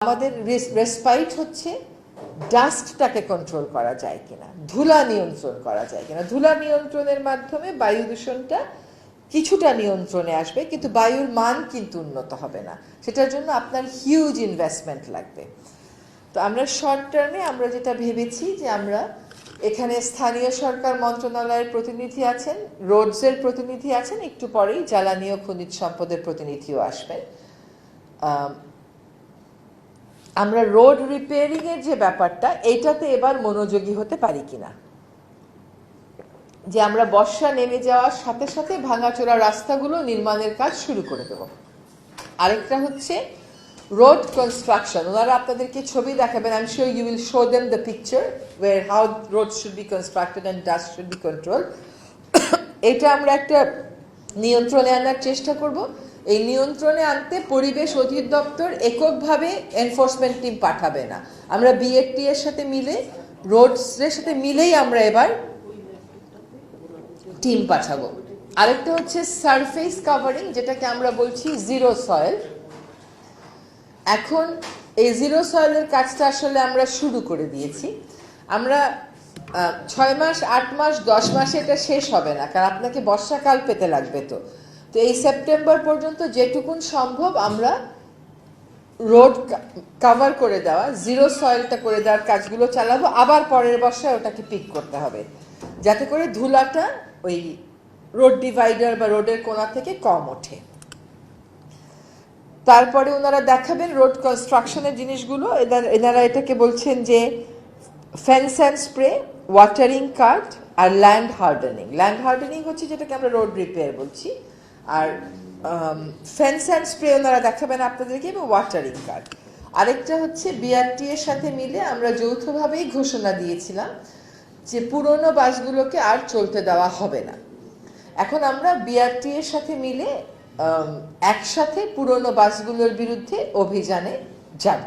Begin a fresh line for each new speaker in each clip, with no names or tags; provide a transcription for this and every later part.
আমাদের রেসপাইট হচ্ছে ডাস্টটাকে কন্ট্রোল করা যায় কিনা, ধুলা নিয়ন্ত্রণ করা যায় কিনা। ধুলা নিয়ন্ত্রণের মাধ্যমে বায়ু দূষণটা কিছুটা নিয়ন্ত্রণে আসবে, কিন্তু বায়ুর মান কিন্তু উন্নত হবে না। সেটার জন্য আপনার হিউজ ইনভেস্টমেন্ট লাগবে। তো আমরা শর্ট টার্মে আমরা যেটা ভেবেছি যে আমরা এখানে স্থানীয় সরকার মন্ত্রণালয়ের প্রতিনিধি আছেন, রোডসের প্রতিনিধি আছেন, একটু পরেই জ্বালানি ও খনিজ সম্পদের প্রতিনিধিও আসবেন। আমরা রোড রিপেয়ারিং এর যে ব্যাপারটা, এইটাতে এবার মনোযোগী হতে পারি কিনা, যে আমরা বর্ষা নেমে যাওয়ার সাথে সাথে ভাঙাচোরা রাস্তাগুলো নির্মাণের কাজ শুরু করে দেব। আরেকটা হচ্ছে রোড কনস্ট্রাকশন। ওনারা আপনাদেরকে ছবি দেখাবেন, I am sure you will show them the picture where how road should be constructed and dust should be control. এটা আমরা একটা নিয়ন্ত্রণে আনার চেষ্টা করব। এই নিয়ন্ত্রণে আনতে পরিবেশ অধিদপ্তর এককভাবে এনফোর্সমেন্ট টিম পাঠাবে না, আমরা বিএটি এর সাথে মিলে, রোডসের সাথে মিলেই আমরা এবার টিম পাঠাবো। আরেকটা হচ্ছে সারফেস কাভারিং, যেটাকে আমরা বলছি জিরো সয়েল। এখন এই জিরো সয়েলের কাজটা আসলে আমরা শুরু করে দিয়েছি। আমরা 6 মাস, 8 মাস, 10 মাসে এটা শেষ হবে না, কারণ আপনাকে বর্ষাকাল পেতে লাগবে। তো এই সেপ্টেম্বর পর্যন্ত যেটুকুন সম্ভব আমরা রোড কাভার করে দেওয়া, জিরো সয়েলটা করে দেওয়ার কাজগুলো চালাবো। আবার পরের বর্ষায় ওটাকে পিক করতে হবে, যাতে করে ধুলাটা ওই রোড ডিভাইডার বা রোডের কোণা থেকে কম ওঠে। তারপরে ওনারা দেখাবেন রোড কনস্ট্রাকশনের জিনিসগুলো। এনারা এটাকে বলছেন যে fence and spray, watering cut আর ল্যান্ড হার্ডেনিং। ল্যান্ড হার্ডেনিং হচ্ছে যেটাকে আমরা রোড রিপেয়ার বলছি, আর ফেন্স অ্যান্ড স্প্রে ওনারা দেখাবেন আপনাদেরকে, এবং ওয়াটারিং কাট। আরেকটা হচ্ছে বিআরটি এর সাথে মিলে আমরা যৌথভাবেই ঘোষণা দিয়েছিলাম যে পুরনো বাসগুলোকে আর চলতে দেওয়া হবে না। এখন আমরা বিআরটি এর সাথে মিলে একসাথে পুরনো বাসগুলোর বিরুদ্ধে অভিযানে যাব।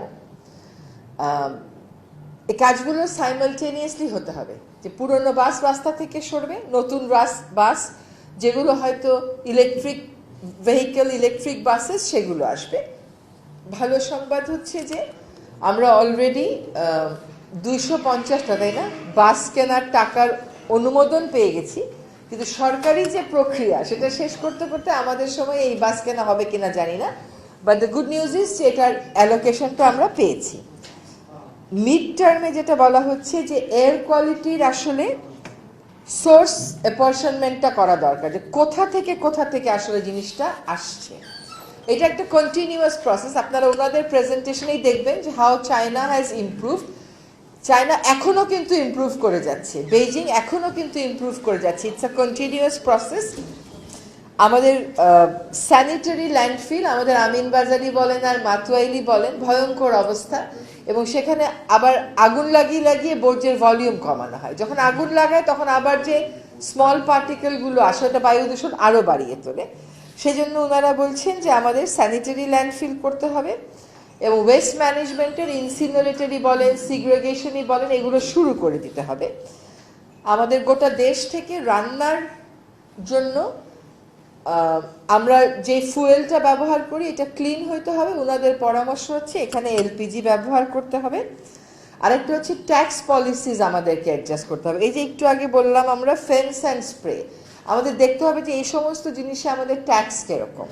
এই কাজগুলো সাইমালটেনিয়াসলি হতে হবে, যে পুরনো বাস রাস্তা থেকে সরবে, নতুন বাস যেগুলো হয়তো ইলেকট্রিক ভেহিকেল, ইলেকট্রিক বাসেস, সেগুলো আসবে। ভালো সংবাদ হচ্ছে যে আমরা অলরেডি 250টা, তাই না, বাস কেনার টাকার অনুমোদন পেয়ে গেছি, কিন্তু সরকারি যে প্রক্রিয়া সেটা শেষ করতে করতে আমাদের সময় এই বাস কেনা হবে কিনা জানি না। But the good news is যে এটার অ্যালোকেশনটা আমরা পেয়েছি। মিড টার্মে যেটা বলা হচ্ছে যে এয়ার কোয়ালিটির আসলে সোর্স অ্যাপরশনমেন্টটা করা দরকার, যে কোথা থেকে আসলে জিনিসটা আসছে। এটা একটা কন্টিনিউয়াস প্রসেস। আপনারা ওনাদের প্রেজেন্টেশনেই দেখবেন যে how China has improved. China এখনো কিন্তু ইমপ্রুভ করে যাচ্ছে, বেইজিং এখনো কিন্তু ইমপ্রুভ করে যাচ্ছে। It's a continuous process. আমাদের স্যানিটারি ল্যান্ডফিল, আমাদের আমিনবাজারি বলেন আর মাতুয়াইলি বলেন, ভয়ঙ্কর অবস্থা, এবং সেখানে আবার আগুন লাগিয়ে বর্জ্যের ভলিউম কমানো হয়। যখন আগুন লাগায় তখন আবার যে স্মল পার্টিকেলগুলো আসে, ওটা বায়ু দূষণ আরও বাড়িয়ে তোলে। সেজন্য ওনারা বলছেন যে আমাদের স্যানিটারি ল্যান্ডফিল করতে হবে, এবং ওয়েস্ট ম্যানেজমেন্টের ইনসিনারেটরি বলেন, সিগ্রেগেশনই বলেন, এগুলো শুরু করে দিতে হবে। আমাদের গোটা দেশ থেকে রান্নার জন্য আমরা যে ফুয়েলটা ব্যবহার করি এটা ক্লিন হইতে হবে। ওনাদের পরামর্শ হচ্ছে এখানে এলপিজি ব্যবহার করতে হবে। আরেকটা হচ্ছে ট্যাক্স পলিসিস আমাদেরকে অ্যাডজাস্ট করতে হবে। এই যে একটু আগে বললাম আমরা ফেন্স অ্যান্ড স্প্রে, আমাদের দেখতে হবে যে এই সমস্ত জিনিসে আমাদের ট্যাক্স কিরকম।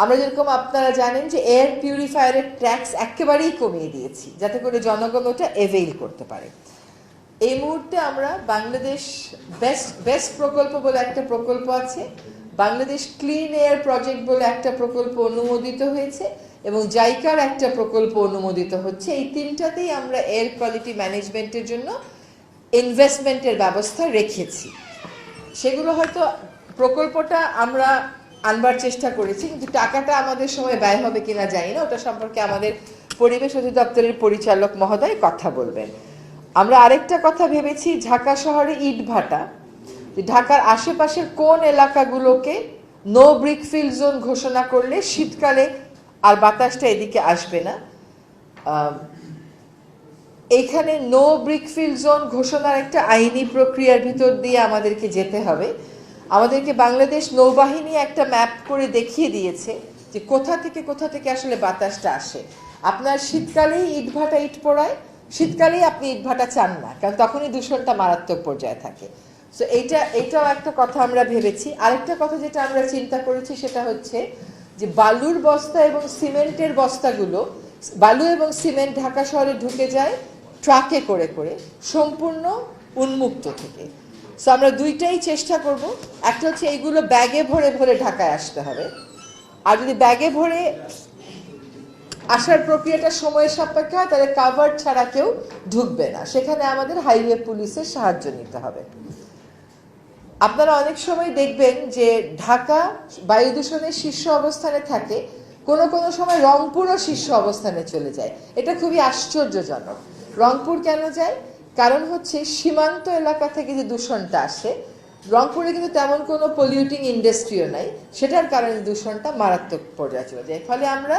আমরা যেরকম আপনারা জানেন যে এয়ার পিউরিফায়ারের ট্যাক্স একেবারেই কমিয়ে দিয়েছি, যাতে করে জনগণ ওটা অ্যাভেইল করতে পারে। এই মুহূর্তে আমরা বাংলাদেশ বেস্ট প্রকল্প বলে একটা প্রকল্প আছে, বাংলাদেশ ক্লিন এয়ার প্রজেক্ট বলে একটা প্রকল্প অনুমোদিত হয়েছে, এবং জাইকার একটা প্রকল্প অনুমোদিত হচ্ছে। এই তিনটাতেই আমরা এয়ার কোয়ালিটি ম্যানেজমেন্টের জন্য ইনভেস্টমেন্টের ব্যবস্থা রেখেছি। সেগুলো হয়তো প্রকল্পটা আমরা আনবার চেষ্টা করেছি, কিন্তু টাকাটা আমাদের সময় ব্যয় হবে কিনা জানি না, ওটা সম্পর্কে আমাদের পরিবেশ অধিদপ্তরের পরিচালক মহোদয় কথা বলবেন। আমরা আরেকটা কথা ভেবেছি, ঢাকা শহরে ইট ভাটা, ঢাকার আশেপাশের কোন এলাকাগুলোকে নো ব্রিক ফিল জোন ঘোষণা করলে শীতকালে আর বাতাসটা এদিকে আসবে না। এইখানে নো ব্রিক ফিল জোন ঘোষণার একটা আইনি প্রক্রিয়ার ভিতর দিয়ে আমাদেরকে যেতে হবে। আমাদেরকে বাংলাদেশ নৌবাহিনী একটা ম্যাপ করে দেখিয়ে দিয়েছে যে কোথা থেকে আসলে বাতাসটা আসে। আপনার শীতকালেই ইটভাটা ইট পোড়ায়, শীতকালেই আপনি ইটভাটা চান না, কারণ তখনই দূষণটা মারাত্মক পর্যায়ে থাকে। সো এইটাও একটা কথা আমরা ভেবেছি। আরেকটা কথা যেটা আমরা চিন্তা করেছি সেটা হচ্ছে যে বালুর বস্তা এবং সিমেন্টের বস্তাগুলো, বালু এবং সিমেন্ট ঢাকা শহরে ঢুকে যায় ট্রাকে করে করে, সম্পূর্ণ উন্মুক্ত থেকে। সো আমরা দুইটাই চেষ্টা করব। একটা হচ্ছে এইগুলো ব্যাগে ভরে ভরে ঢাকায় আসতে হবে, আর যদি ব্যাগে ভরে আসার প্রক্রিয়াটা সময়ের সাপেক্ষ হয় তাহলে কাভার ছাড়া কেউ ঢুকবে না, সেখানে আমাদের হাইওয়ে পুলিশের সাহায্য নিতে হবে। আপনারা অনেক সময় দেখবেন যে ঢাকা বায়ু দূষণের শীর্ষ অবস্থানে থাকে, কোনো কোনো সময় রংপুরও শীর্ষ অবস্থানে চলে যায়। এটা খুবই আশ্চর্যজনক। রংপুর কেন যায়? কারণ হচ্ছে সীমান্ত এলাকা থেকে যে দূষণটা আসে, রংপুরে কিন্তু তেমন কোনো পলিউটিং ইন্ডাস্ট্রিও নাই, সেটার কারণে দূষণটা মারাত্মক পর্যায়ে চলে যায়। ফলে আমরা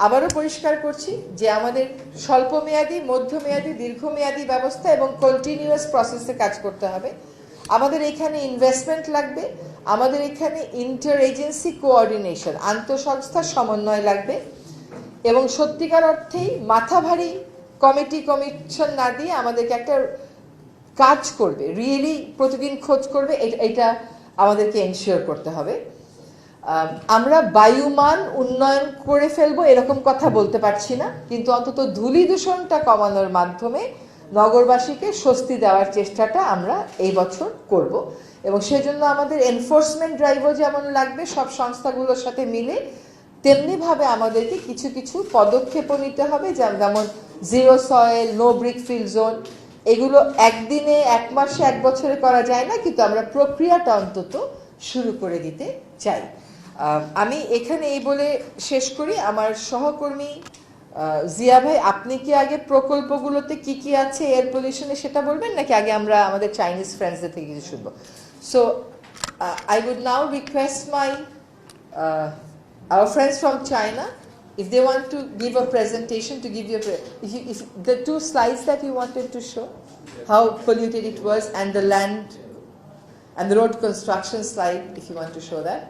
আবারও পরিষ্কার করছি যে আমাদের স্বল্পমেয়াদী, মধ্যমেয়াদী, দীর্ঘমেয়াদী ব্যবস্থা এবং কন্টিনিউয়াস প্রসেসে কাজ করতে হবে। আমাদের এখানে ইনভেস্টমেন্ট লাগবে, আমাদের এখানে ইন্টার এজেন্সি কোঅর্ডিনেশন, আন্তঃসংস্থা সমন্বয় লাগবে, এবং সত্যিকার অর্থেই মাথা ভারী কমিশন না দিয়ে আমাদেরকে একটা কাজ করবে, রিয়েলি প্রতিদিন খোঁজ করবে, এটা আমাদেরকে এনশিওর করতে হবে। আমরা বায়ুমান উন্নয়ন করে ফেলবো এরকম কথা বলতে পারছি না, কিন্তু অন্তত ধূলি দূষণটা কমানোর মাধ্যমে নগরবাসীকে স্বস্তি দেওয়ার চেষ্টাটা আমরা এই বছর করব। এবং সেজন্য আমাদের এনফোর্সমেন্ট ড্রাইভও যেমন লাগবে সব সংস্থাগুলোর সাথে মিলে, তেমনিভাবে আমাদেরকে কিছু কিছু পদক্ষেপও নিতে হবে, যেমন zero soil, no brick fill zone. এগুলো একদিনে, এক মাসে, এক বছরে করা যায় না, কিন্তু আমরা প্রক্রিয়াটা অন্তত শুরু করে দিতে চাই। আমি এখানে এই বলে শেষ করি। আমার সহকর্মী জিয়া ভাই, আপনি কি আগে প্রকল্পগুলোতে কি কি আছে এয়ার পলিউশনে সেটা বলবেন, নাকি আগে আমরা আমাদের চাইনিজ ফ্রেন্ডসদের থেকে কিছু শুনবো? So I would now request my our friends from China, if they want to give a presentation, to give you if the two slides that you wanted to show, how polluted it was, and the land and the road construction slide, if you want to show that.